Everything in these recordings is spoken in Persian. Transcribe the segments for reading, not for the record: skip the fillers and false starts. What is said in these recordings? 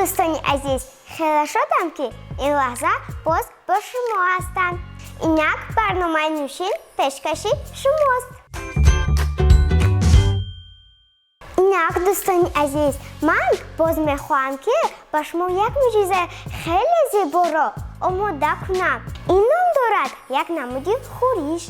دوستان عزیز، خیلی شدم که این لحظه باز با شما هستم. اینک برنامه نوشین پیشکشی شماست. اینک دوستان عزیز، من باز میخواهم که با شما یک معجزه خیلی زیبا را آماده کنم. این نام دارد یک نمودی خورش.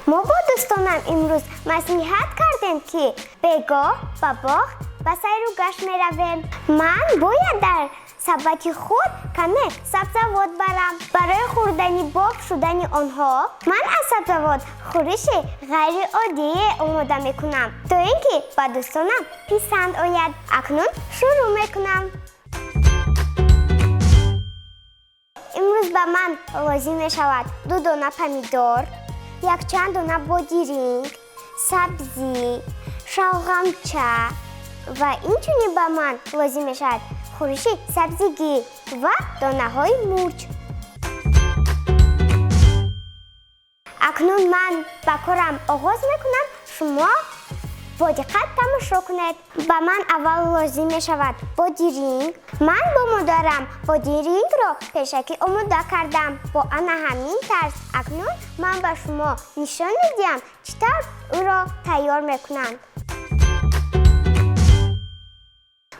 ما با دوستانم امروز نصیحت کردیم که بگاه به باغ و سیر و گشت میرویم. من باید در سبد خود کمی سبزوات برم. برای خوردنی باغ شدن آنها من از سبزوات خورش غیر عادی آماده میکنم تا اینکه به دوستانم پسند آید. اکنون شروع میکنم. امروز به من لازم میشود 2 دانه پمیدور، یک چند دانه بادرنگ، سبزی، شلغمچه و اینچنین به من لازم میشود خورش سبزیگی و دانه های مرچ. اکنون من به کارم آغاز میکنم. شما با دقت تماشا کنید. به من اول لازم میشود بادرنگ. من با مادرم بادرنگ را پیشکی آماده کردم با همین طرز. اکنون من به شما نشان میدم چطور او را تیار میکنند.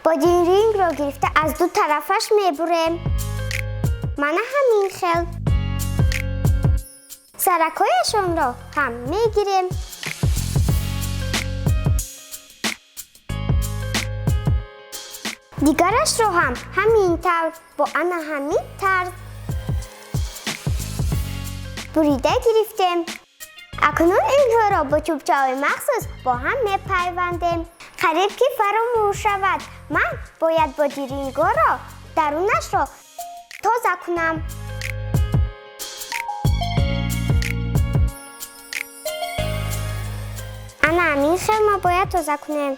بادرنگ را گرفته از دو طرفش میبریم. من همین خیل سرکایشان را هم میگیریم. دیگرش رو هم همین طور با همین طرز بریده گرفتیم. اکنون اینها را با چوبچه‌های مخصوص با هم میپیوندیم. قریب که فراموش شود من باید بادرنگ را درونش را تازه کنم. همین خیلی ما باید تازه کنیم.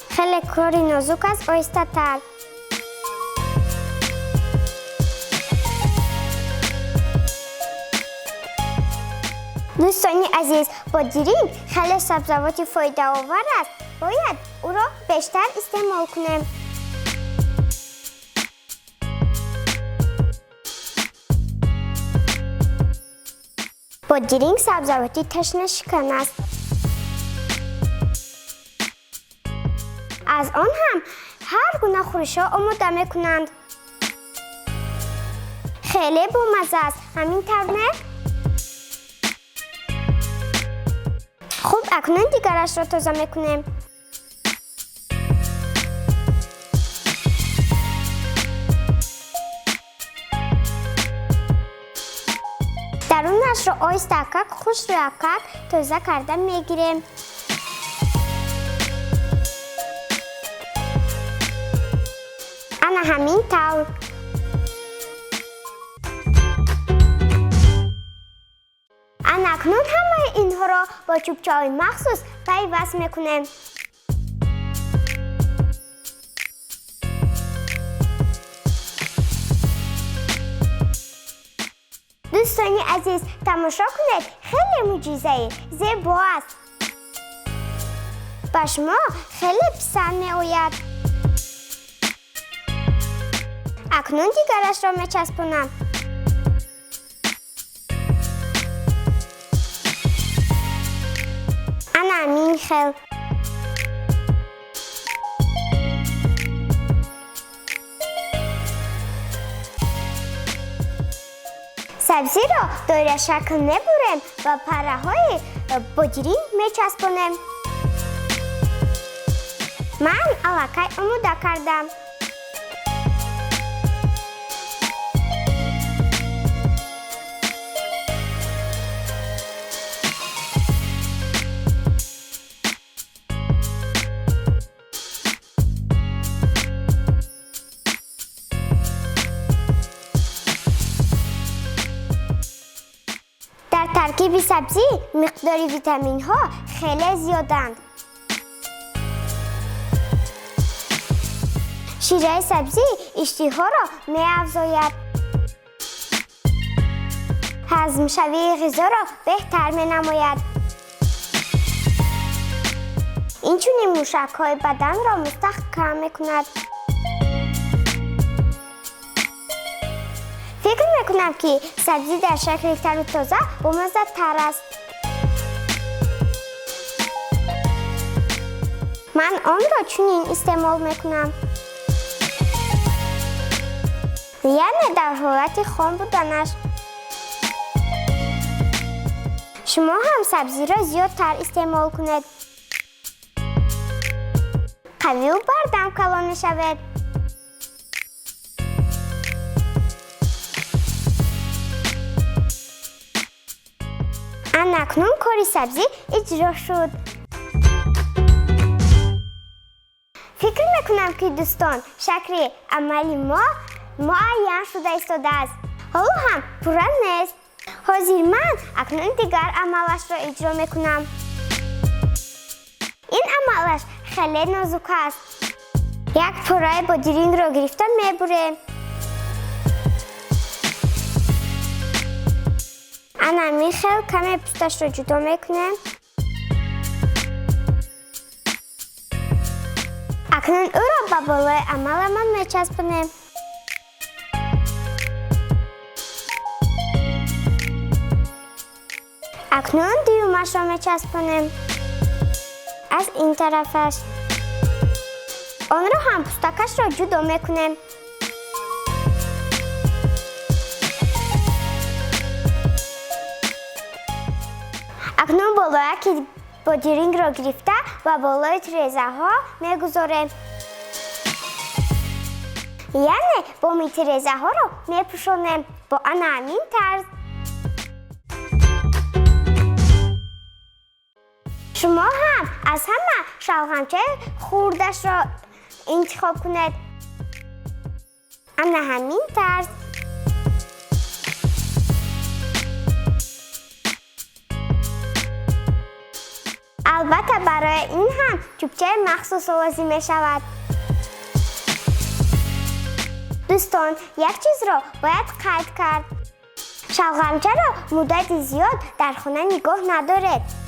خیلی کاری نازک است، آهسته تر. دوستان عزیز، بادرنگ خیلی سبزیجات فایده آور است. باید او را بیشتر استعمال کنیم. بادرنگ سبزیجاتی تشنه شکن است. از آن هم هر گونه خورش‌ها آماده میکنند. خیلی بامزه است. همین طور نه؟ خب اکنون دیگرش را تازه میکنیم. درونش را آهسته خوش تازه کرده میگیریم. همین طور. اکنون همه اینها را با چوبچه‌های مخصوص پیوست میکنیم. دوستان عزیز، تماشا کنید. خیلی معجزه‌ای زیبا است. به شما خیلی پسند میآید. اکنون دیگرش را میچسبونم. همین خیل. سبزی را دایره شکل میبریم و پره های بادرنگ میچسبونیم. من الکی آماده کردم. در ترکیب سبزی مقدار ویتامین ها خیلی زیادند. شیره سبزی اشتها را می‌افزاید. هضم شوی غذا را بهتر می‌نماید. اینچنین موشک‌های بدن را مستحکم می‌کند. فکر می‌کنم که سبزی در شکل تر و تازه و مزه‌تر است. من آن را چنین استعمال می‌کنم. یعنی در حالت خام بودنش. شما هم سبزی را زیادتر استعمال کنید. قوی و بردم کلان می‌شود. اکنون کاری سبزی اجرا شد. فکر میکنم که دوستان شکل عملی ما معین شده ایستاده است. حالا هم پورا نیست. حاضر من اکنون دیگر عملش را اجرا میکنم. این عملش خیلی نازک است. یک پورای بادرنگ را گرفته میبریم. همین خیلی کمی پوستش را جدا میکنیم. اکنون او را به بالای عملمان میچسبانیم. اکنون دیومش را میچسبانیم از این طرفش. آن را هم پوستکش را جدا میکنیم. اکنون بالای که بادرنگ را گرفته و بالای تریزه ها میگذاریم. یعنی با تریزه ها را میپوشانیم با همین طرز. شما هم از همه شلغمچه خوردش را انتخاب کنید. همین طرز. البته برای این هم چوبچه مخصوص لازم می شود. دوستان یک چیز را باید قید کرد. شلغمچه را مدت زیاد در خانه نگاه ندارید.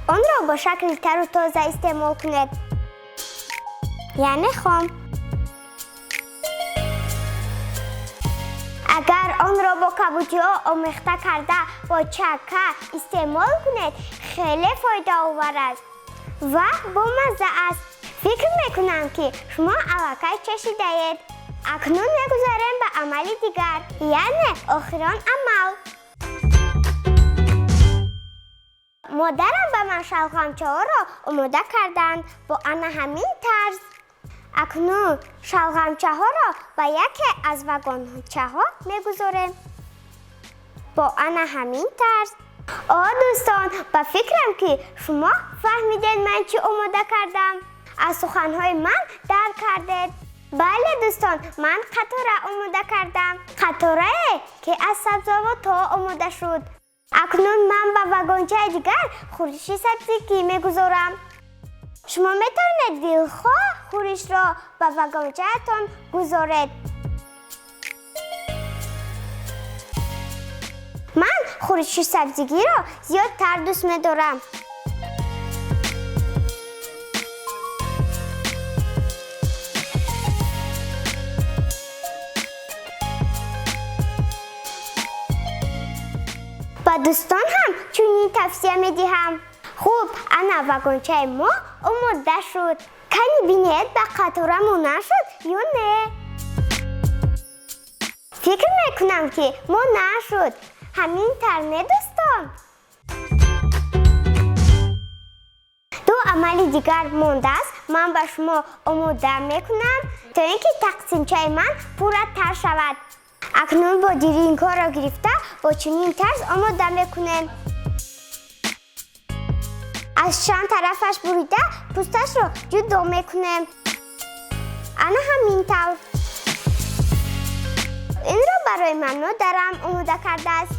آن را با شکل تر و تازه استعمال کنید. یعنی خام. اگر آن را با کبوتری آمیخته کرده با چکه استعمال کنید خیلی فایده آور است و با مزه است. فکر میکنم که شما الکی چشیده اید. اکنون میگذاریم به عمل دیگر، یعنی آخرین عمل. مادرم به من شلغمچه ها را آماده کردند با همین طرز. اکنون شلغمچه ها را به یکی از واگنچه ها میگذاریم با همین طرز. دوستان با فکرم که شما فهمیدید من چی آماده کردم. از سخنهای من درک کردید. بله دوستان، من قطوره آماده کردم. قطوره که از سبزیجات آماده شد. اکنون من به واگنچه دیگر خورش سبزی که میگذارم. شما میتونید دلخواه خورش را به واگنچه تان گذارید. من خورش سبزیگی را زیادتر دوست می‌دارم. با دوستان هم چنین توصیه می‌دهم. خوب، انا واگنچه ما آماده شد. کنی بینید به قطوره ما نشد یا نه؟ فکر میکنم که ما نشد. همین طر نه دوستان. دو عمل دیگر مانده است. من به شما آماده میکنم تا اینکه تقسیمچه من پورتر شود. اکنون با بادرنگ ها را گرفته با چنین طرز آماده میکنیم. از چند طرفش بریده پوستش را جدا میکنیم. انا همین طور. این را برای من مادرم آماده کرده است.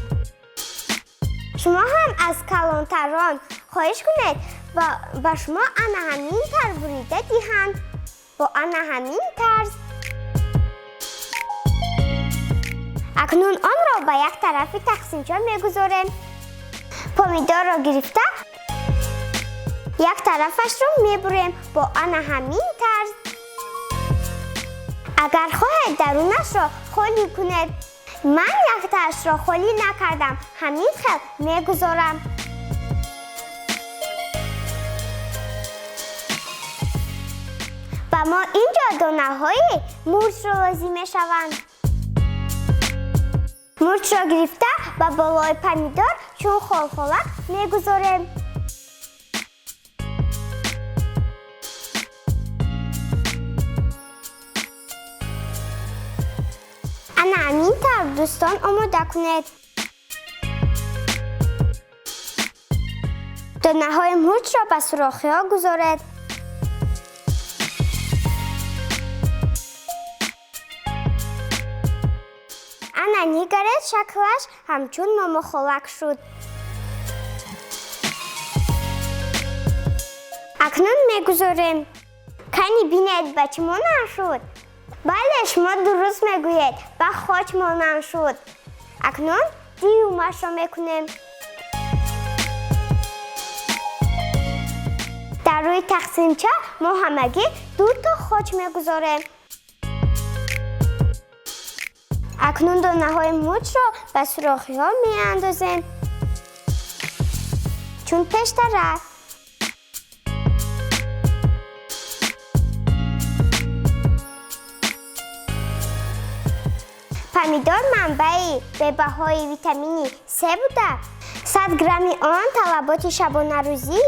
شما هم از کلانتران خواهش کنید و شما انا همین طور بریده دهند با انا همین طرز. اکنون آن را به یک طرف تقسیمچه میگذاریم. پامیدار را گرفته یک طرفش رو میبریم با آن همین طرز. اگر خواهید درونش رو خالی کنید، من یک طرز رو خالی نکردم، همین خیل میگذارم. و ما اینجا دانه های مرچ رو لازم می شوند. مرچ رو گرفته و بالای پمیدور چون خال میگذاریم. انا همین طور دوستان آماده کنید. دانه های مرچ را به سوراخی ها گذارید. انا نگرید شکلش همچون ممخلک شد. اکنون میگذاریم. کنی بینید بچه مانند شد. بله شما درست میگویید و خاک مانند شد. اکنون دیومش را میکنیم. در روی تقسیمچه ما همگی 2 تا خاک میگذاریم. اکنون دانه های مرچ را به سوراخی ها می اندازیم چون پیشتره. پمیدور منبع به بهای ویتامینی C بوده. 100 گرمی آن طلبات شبانه روزی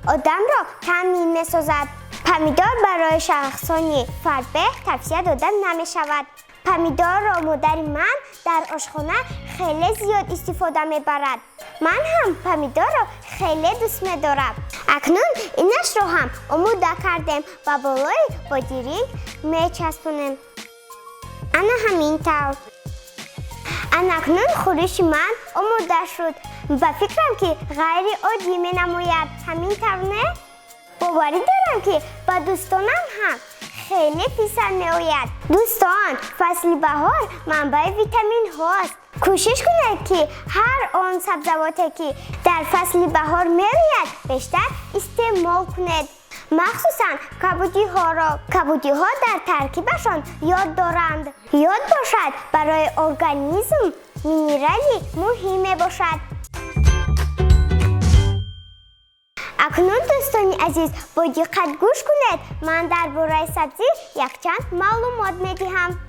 آدم را تامین می سازد. پمیدور برای شخصانی فربه توصیه داده نمی شود. پمیدور را مادر من در آشخانه خیلی زیاد استفاده میبرد. من هم پمیدور را خیلی دوست میدارم. اکنون اینش را هم آماده کردیم و بالای بادرنگ میچسبونیم. انا همین طور. اکنون خورش من آماده شد و فکرم که غیر عادی می نماید. همین طور نه؟ باوری دارم که با دوستانم هم خیلی پسند می آید. دوستان فصل بهار منبع ویتامین هاست. کوشش کنید که هر آن سبزیواتی که در فصل بهار می آید بیشتر استعمال کنید. مخصوصا کبودی ها در ترکیبشان یاد دارند. یاد باشد برای ارگانیسم مینرالی مهم باشد. اکنون دوستان عزیز با دقت گوش کنید. من درباره سبزی یک چند معلومات میدهم.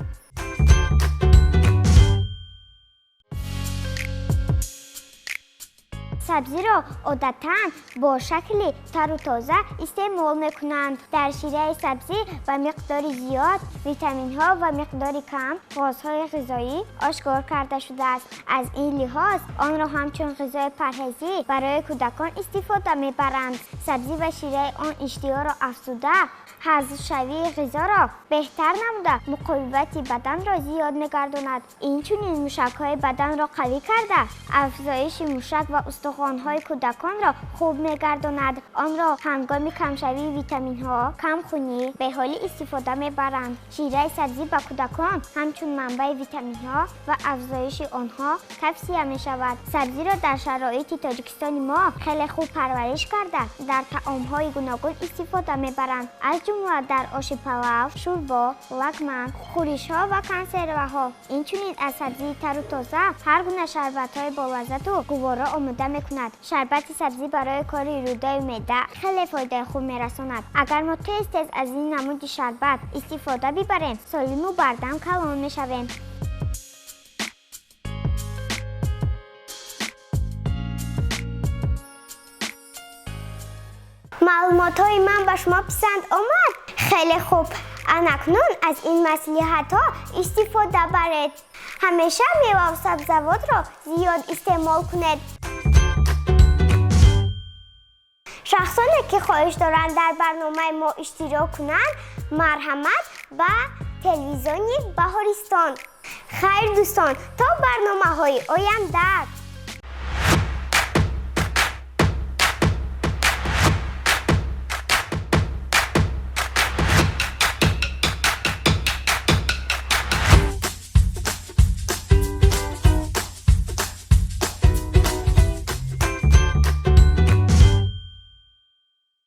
سبزی را عادتاً با شکل تر و تازه استعمال میکنند. در شیره سبزی با مقدار زیاد ویتامین ها و مقدار کم غازهای غذایی آشکار کرده شده است. از این لحاظ آن را همچون غذای پرهیزی برای کودکان استفاده میبرند. سبزی و شیره آن اشتها را افزوده، هضم شوی غذا را بهتر نموده، مقاومت بدن را زیاد میگرداند. این چنین موشک‌های بدن را قوی کرده، افزایش موشک و استخوان‌های کودکان را خوب میگرداند. آن را هنگام کمشوی ویتامین‌ها، کمخونی به حال استفاده میبرند. شیره سبزی به کودکان همچون منبع ویتامین‌ها و افزایش آنها توصیه می‌شود. سبزی را در شرایط تاجیکستان ما خیلی خوب پرورش کرده در طعام‌های گوناگون استفاده میبرند. از جمله در آش پلو، شوربا، لگمن، خورش‌ها و کنسروها. این چنین از سبزی تر و تازه هر گونه شربت‌های با لذت و گوارا آماده می‌کند. شربت سبزی برای کاری روده معده خیلی فایده خوب می‌رساند. اگر ما تیز از این نمود شربت استفاده ببریم، سالم و بردم کلان می‌شویم. معلومات‌های من به شما پسند آمد؟ خیلی خوب. اکنون از این مصلحت‌ها استفاده برید. همیشه میوه و سبزیجات را زیاد استعمال کنید. شخصانی که خواهش دارند در برنامه ما اشتراک کنند، مرحمت به تلویزیون بهارستان. خیر دوستان، تا برنامه‌های آینده.